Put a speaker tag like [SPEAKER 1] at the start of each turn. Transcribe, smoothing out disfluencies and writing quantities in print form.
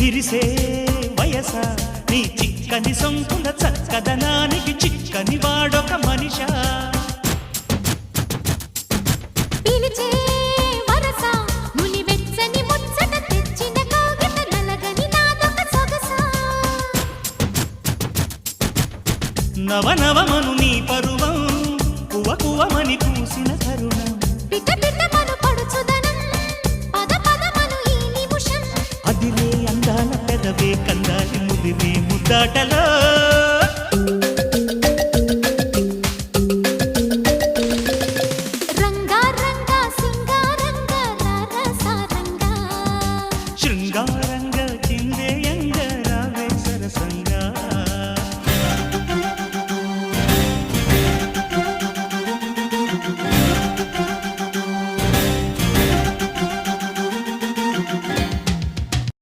[SPEAKER 1] విరిసే వయస నీ చిక్కని సొంపుల చక్కదనానికి చిక్కని వాడొక మనిషా
[SPEAKER 2] పిలిచే వరస ముని వెచ్చని ముచ్చట తెచ్చిన కాగిత నలగని నాదొక సొగస
[SPEAKER 1] నవనవమను నీ పరువం కువ కువమని పూసిన తరుణం
[SPEAKER 2] పిట పిటమను పడుచుదనం పద పదమను ఈ నిమిషం
[SPEAKER 1] అదిలే అందాల పెదవే కందాలి ముదిరే ముద్దాటలో